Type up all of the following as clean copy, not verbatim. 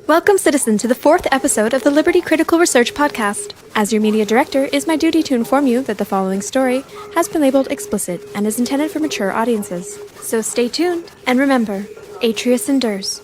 Welcome, citizen, to the 4th episode of the Liberty Critical Research Podcast. As your media director, it is my duty to inform you that the following story has been labeled explicit and is intended for mature audiences. So stay tuned, and remember, Atreus endures.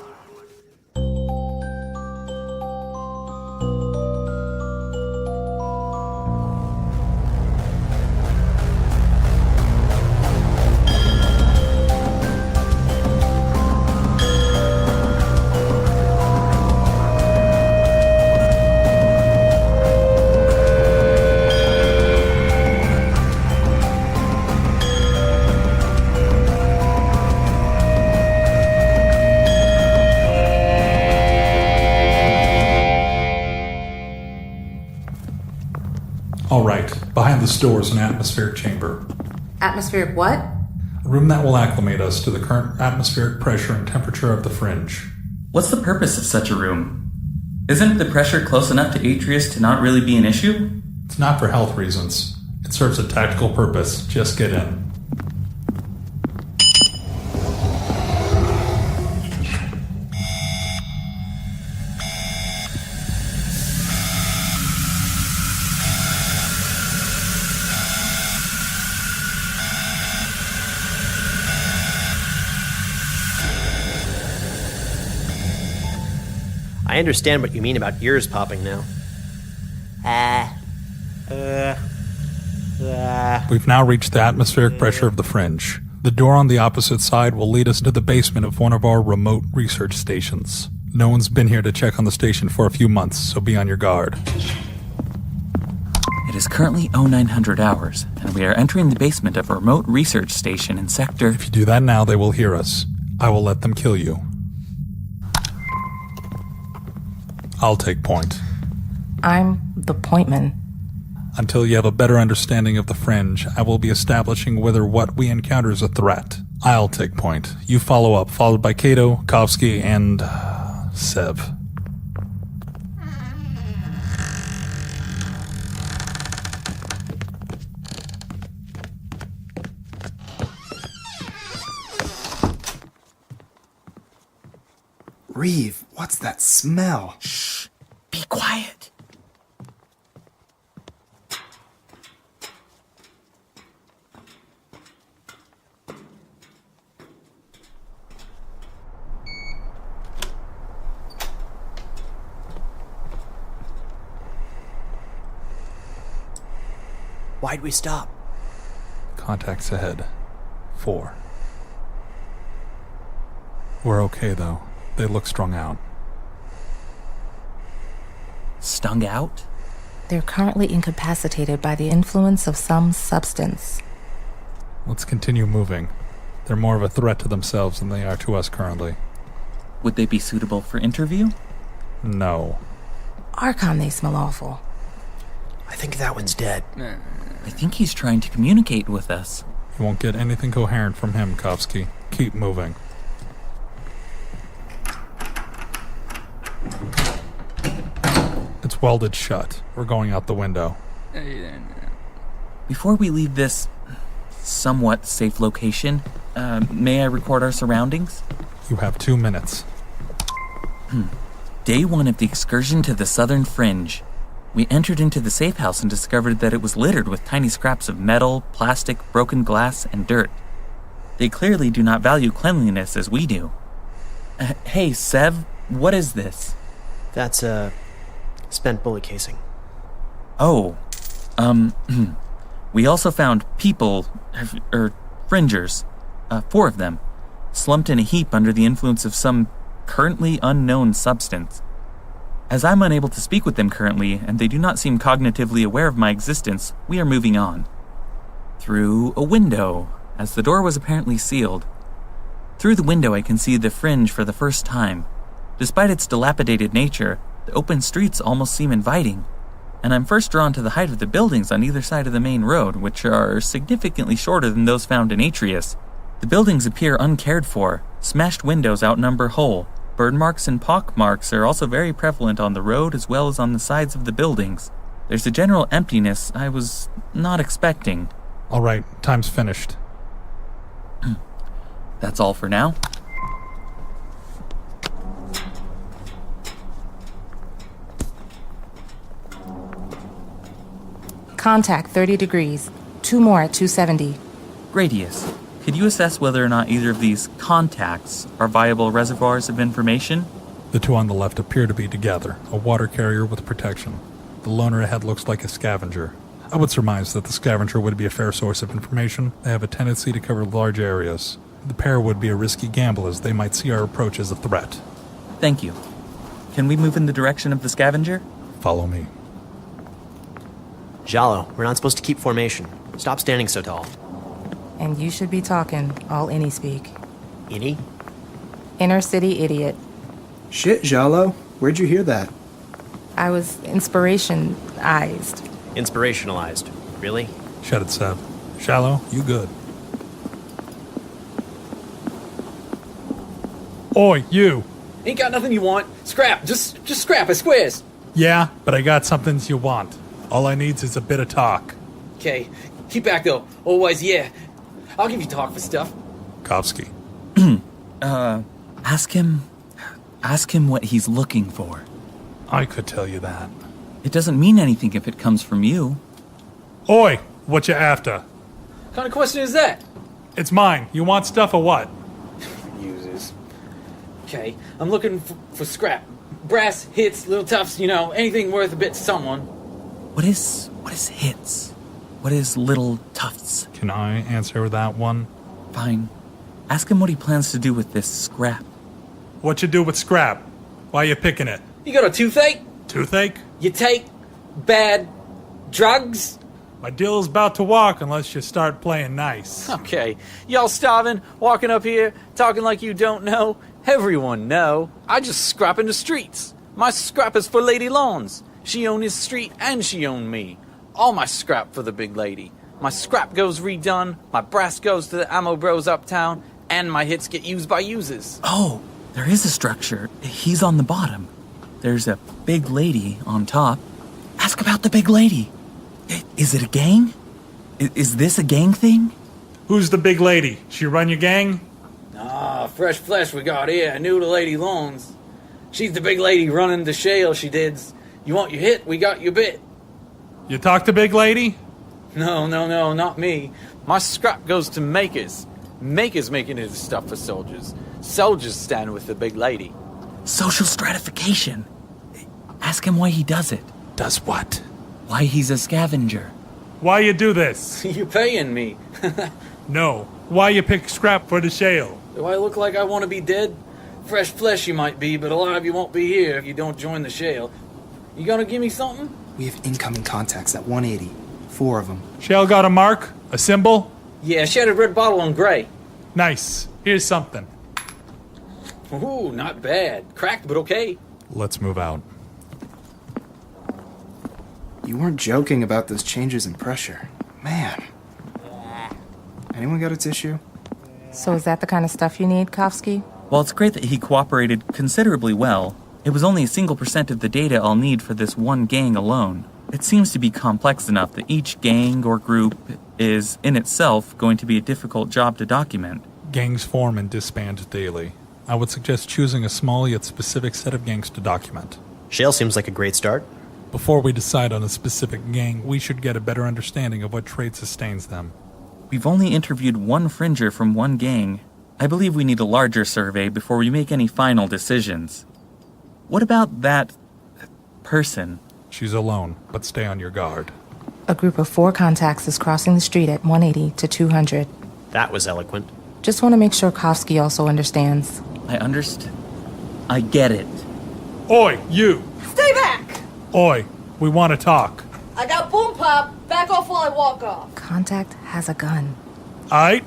All right, behind this door is an atmospheric chamber. Atmospheric what? A room that will acclimate us to the current atmospheric pressure and temperature of the fringe. What's the purpose of such a room? Isn't the pressure close enough to Atreus to not really be an issue? It's not for health reasons. It serves a tactical purpose. Just get in. I understand what you mean about ears popping now. We've now reached the atmospheric pressure of the fringe. The door on the opposite side will lead us into the basement of one of our remote research stations. No one's been here to check on the station for a few months, so be on your guard. It is currently 0900 hours, and we are entering the basement of a remote research station in Sector... If you do that now, they will hear us. I will let them kill you. I'll take point. I'm the pointman. Until you have a better understanding of the fringe, I will be establishing whether what we encounter is a threat. I'll take point. You follow up, followed by Cato, Kovski, and... Sev. Reeve, what's that smell? Shh! Be quiet! Why'd we stop? Contacts ahead. 4. We're okay, though. They look strung out. Stung out? They're currently incapacitated by the influence of some substance. Let's continue moving. They're more of a threat to themselves than they are to us currently. Would they be suitable for interview? No. Archon, they smell awful. I think that one's dead. I think he's trying to communicate with us. You won't get anything coherent from him, Kovski. Keep moving. It's welded shut. We're going out the window. Before we leave this somewhat safe location, may I record our surroundings? You have 2 minutes. Day 1 of the excursion to the southern fringe. We entered into the safe house and discovered that it was littered with tiny scraps of metal, plastic, broken glass, and dirt. They clearly do not value cleanliness as we do. Hey, Sev, what is this? That's a spent bullet casing. Oh, we also found people, fringers, 4 of them, slumped in a heap under the influence of some currently unknown substance. As I'm unable to speak with them currently, and they do not seem cognitively aware of my existence, we are moving on. Through a window, as the door was apparently sealed. Through the window I can see the fringe for the first time. Despite its dilapidated nature, the open streets almost seem inviting, and I'm first drawn to the height of the buildings on either side of the main road, which are significantly shorter than those found in Atreus. The buildings appear uncared for, smashed windows outnumber whole. Burn marks and pock marks are also very prevalent on the road as well as on the sides of the buildings. There's a general emptiness I was not expecting. All right, time's finished. That's all for now. Contact 30 degrees. 2 more at 270. Gradius, could you assess whether or not either of these contacts are viable reservoirs of information? The two on the left appear to be together, a water carrier with protection. The loner ahead looks like a scavenger. I would surmise that the scavenger would be a fair source of information. They have a tendency to cover large areas. The pair would be a risky gamble as they might see our approach as a threat. Thank you. Can we move in the direction of the scavenger? Follow me. Jalloh, we're not supposed to keep formation. Stop standing so tall. And you should be talking all any speak. Any? Inner city idiot. Shit, Jalloh. Where'd you hear that? I was inspirationized. Inspirationalized. Really? Shut it, Seb. Shallow, you good. Oi, you! Ain't got nothing you want. Scrap. Just scrap, I squares. Yeah, but I got something you want. All I needs is a bit of talk. Okay. Keep back, though. Always, yeah. I'll give you talk for stuff. Kovski. Ask him what he's looking for. I could tell you that. It doesn't mean anything if it comes from you. Oi, what you after? What kind of question is that? It's mine. You want stuff or what? Uses. Okay. I'm looking for scrap. Brass, hits, little tufts, anything worth a bit to someone. What is hits? What is little tufts? Can I answer that one? Fine. Ask him what he plans to do with this scrap. What you do with scrap? Why you picking it? You got a toothache? Toothache? You take bad drugs? My deal's about to walk unless you start playing nice. Okay. Y'all starving, walking up here, talking like you don't know? Everyone know. I just scrap in the streets. My scrap is for Lady Lawns. She own this street and she own me. All my scrap for the big lady. My scrap goes redone, my brass goes to the ammo bros uptown, and my hits get used by users. Oh, there is a structure. He's on the bottom. There's a big lady on top. Ask about the big lady. Is it a gang? Is this a gang thing? Who's the big lady? She run your gang? Ah, fresh flesh we got here. New to Lady Lawns. She's the big lady running the Shale, she dids. You want your hit, we got your bit. You talk to big lady? No, not me. My scrap goes to makers. Makers making this stuff for soldiers. Soldiers stand with the big lady. Social stratification. Ask him why he does it. Does what? Why he's a scavenger. Why you do this? You paying me. No. Why you pick scrap for the Shale? Do I look like I want to be dead? Fresh flesh you might be, but alive you won't be here if you don't join the Shale. You gonna give me something? We have incoming contacts at 180. 4 of them. Shale got a mark? A symbol? Yeah, shattered red bottle on gray. Nice. Here's something. Ooh, not bad. Cracked, but okay. Let's move out. You weren't joking about those changes in pressure. Man. Anyone got a tissue? So is that the kind of stuff you need, Kovski? While it's great that he cooperated considerably well, it was only a single % of the data I'll need for this one gang alone. It seems to be complex enough that each gang or group is, in itself, going to be a difficult job to document. Gangs form and disband daily. I would suggest choosing a small yet specific set of gangs to document. Shale seems like a great start. Before we decide on a specific gang, we should get a better understanding of what trait sustains them. We've only interviewed one Fringer from one gang. I believe we need a larger survey before we make any final decisions. What about that person? She's alone, but stay on your guard. A group of 4 contacts is crossing the street at 180 to 200. That was eloquent. Just want to make sure Kovski also understands. I understand. I get it. Oi, you! Stay back! Oi, we want to talk. I got boom pop. Back off while I walk off. Contact has a gun. Aight?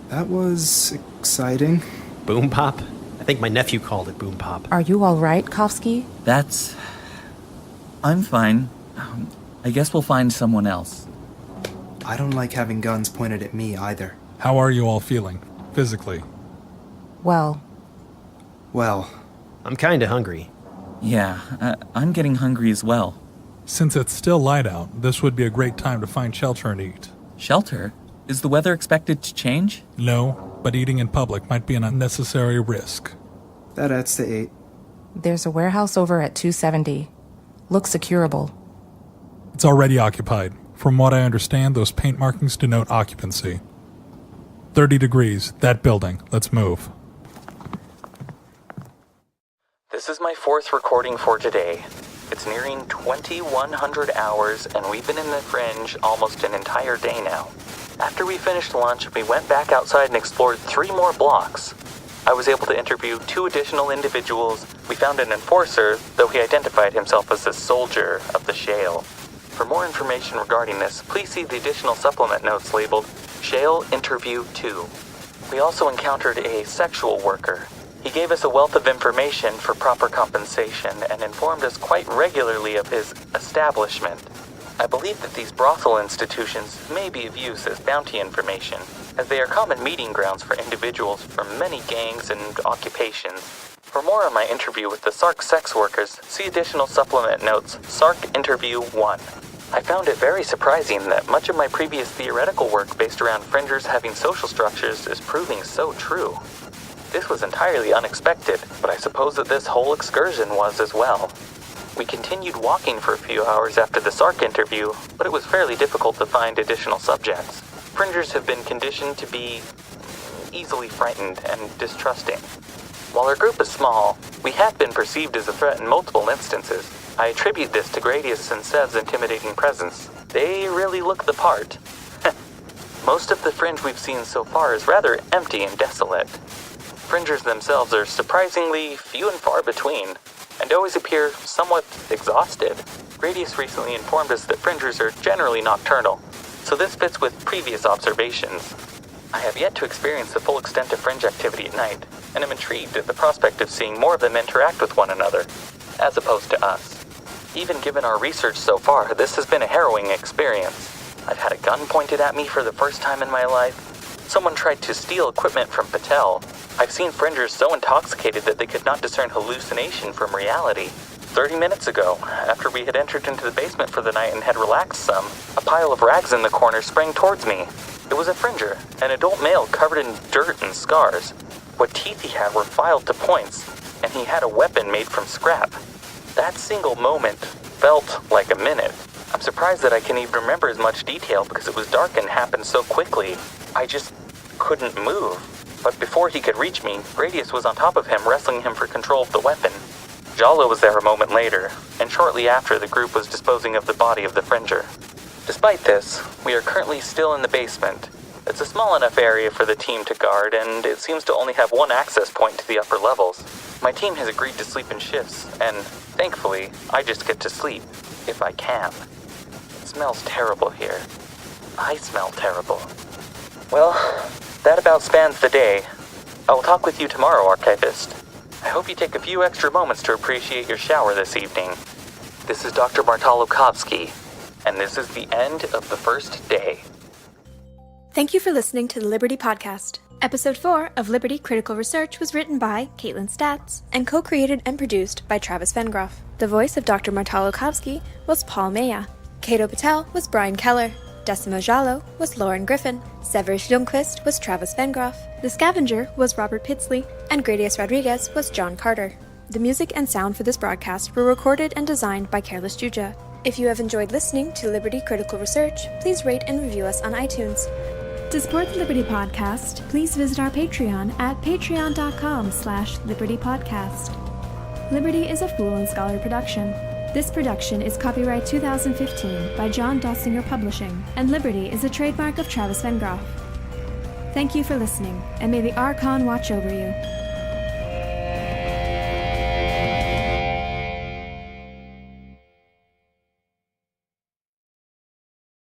That was exciting. Boom pop? I think my nephew called it boom pop. Are you all right, Kovski? I'm fine. I guess we'll find someone else. I don't like having guns pointed at me either. How are you all feeling, physically? Well, I'm kinda hungry. Yeah, I'm getting hungry as well. Since it's still light out, this would be a great time to find shelter and eat. Shelter? Is the weather expected to change? No, but eating in public might be an unnecessary risk. That adds to 8. There's a warehouse over at 270. Looks securable. It's already occupied. From what I understand, those paint markings denote occupancy. 30 degrees, that building. Let's move. This is my 4th recording for today. It's nearing 2100 hours, and we've been in the Fringe almost an entire day now. After we finished lunch, we went back outside and explored 3 more blocks. I was able to interview 2 additional individuals. We found an enforcer, though he identified himself as a soldier of the Shale. For more information regarding this, please see the additional supplement notes labeled Shale Interview 2. We also encountered a sexual worker. He gave us a wealth of information for proper compensation and informed us quite regularly of his establishment. I believe that these brothel institutions may be of use as bounty information, as they are common meeting grounds for individuals from many gangs and occupations. For more on my interview with the Sark sex workers, see additional supplement notes, Sark Interview 1. I found it very surprising that much of my previous theoretical work based around fringers having social structures is proving so true. This was entirely unexpected, but I suppose that this whole excursion was as well. We continued walking for a few hours after the Sark interview, but it was fairly difficult to find additional subjects. Fringers have been conditioned to be easily frightened and distrusting. While our group is small, we have been perceived as a threat in multiple instances. I attribute this to Gradius and Sev's intimidating presence. They really look the part. Most of the fringe we've seen so far is rather empty and desolate. Fringers themselves are surprisingly few and far between, and always appear somewhat exhausted. Gradius recently informed us that fringers are generally nocturnal, so this fits with previous observations. I have yet to experience the full extent of fringe activity at night, and am intrigued at the prospect of seeing more of them interact with one another, as opposed to us. Even given our research so far, this has been a harrowing experience. I've had a gun pointed at me for the first time in my life. Someone tried to steal equipment from Patel. I've seen fringers so intoxicated that they could not discern hallucination from reality. 30 minutes ago, after we had entered into the basement for the night and had relaxed some, a pile of rags in the corner sprang towards me. It was a fringer, an adult male covered in dirt and scars. What teeth he had were filed to points, and he had a weapon made from scrap. That single moment felt like a minute. I'm surprised that I can even remember as much detail because it was dark and happened so quickly. I just couldn't move. But before he could reach me, Gradius was on top of him, wrestling him for control of the weapon. Jalloh was there a moment later, and shortly after the group was disposing of the body of the fringer. Despite this, we are currently still in the basement. It's a small enough area for the team to guard, and it seems to only have one access point to the upper levels. My team has agreed to sleep in shifts, and thankfully, I just get to sleep, if I can. It smells terrible here. I smell terrible. Well, that about spans the day. I will talk with you tomorrow, Ljqvist. I hope you take a few extra moments to appreciate your shower this evening. This is Dr. Martollow Kovski, and this is the end of the first day. Thank you for listening to the Liberty Podcast. Episode 4 of Liberty Critical Research was written by Caitlin Statz and co-created and produced by Travis Vengroff. The voice of Dr. Martollow Kovski was Paul Mella. Cato Patel was Bryan Keller. Decima Jalloh was Lauren Griffin. Severous Ljqvist was Travis Vengroff. The Scavenger was Robert Pittsley. And Gradius Rodriguez was John Carter. The music and sound for this broadcast were recorded and designed by Careless Juja. If you have enjoyed listening to Liberty Critical Research, please rate and review us on iTunes. To support the Liberty Podcast, please visit our Patreon at patreon.com/libertypodcast. Liberty is a Fool and Scholar production. This production is copyright 2015 by John Dossinger Publishing, and Liberty is a trademark of Travis Vengroff. Thank you for listening, and may the Archon watch over you.